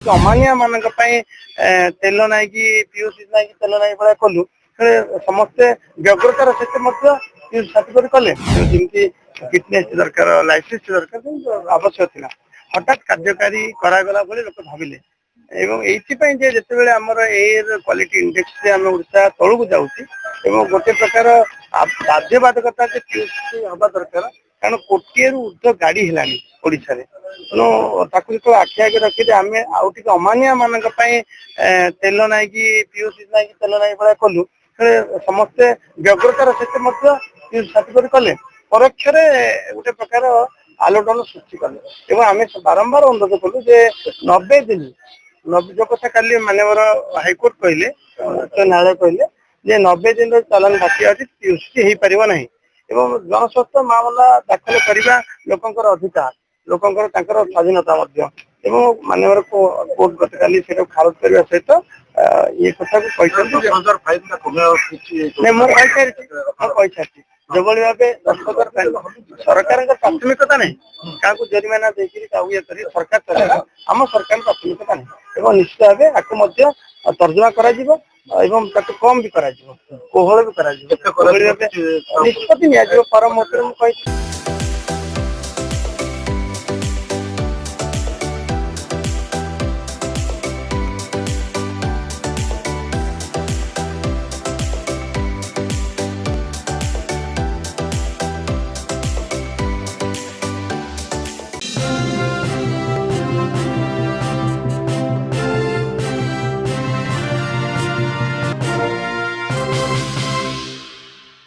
अमानिया मान तेल ना कि पीयूसी ना कि तेल ना भाया कलु समस्ते व्यग्रतार सहित यूज सर्टिफिकेट कले जमी फिटनेस दरकार लाइसेंस दरकार आवश्यक था हठात कार्यकारी करागला लोक भाविले एवं ये जिते आमर एयर क्वालिटी इंडेक्स आम ओडिशा तौक जाऊँ गोटे प्रकार बाध्यबाधकता पीयूसी हवा दरकार कारण कोटे ऊर्ध गाड़ी है ओडिशा तेणु जो आखि आगे रखी आम आउट अमानिया मान तेल ना कि पीयूसी ना कि तेल ना भाया कलु समस्ते व्यग्रतार सहित यूज सर्टिफिकेट कले परोक्ष गोटे प्रकार आलोड़न सृष्टि कले आम बारंबार अनुरोध कलु 90 दिन जो कथा काली मानवर हाइकोर्ट कहले न्यायालय कहले 90 दिन चालान बाकी अच्छी पीयूसी हो पार ना जनस्वास्थ्य मामला दाखल करने लोकंर अधिकार लोकंर स्वाधीनता मानवर कोर्ट गतकाली खारज करने सहित ये कथा सारी जो भाव सरकार प्राथमिकता नहीं क्या जरिमाना देकर सरकार चलेगा आम सरकार प्राथमिकता नहीं निश्चित भाव आपको तर्जमा करा कम भी कोहल भी निष्पत्ति निजी परम मुहूर्त।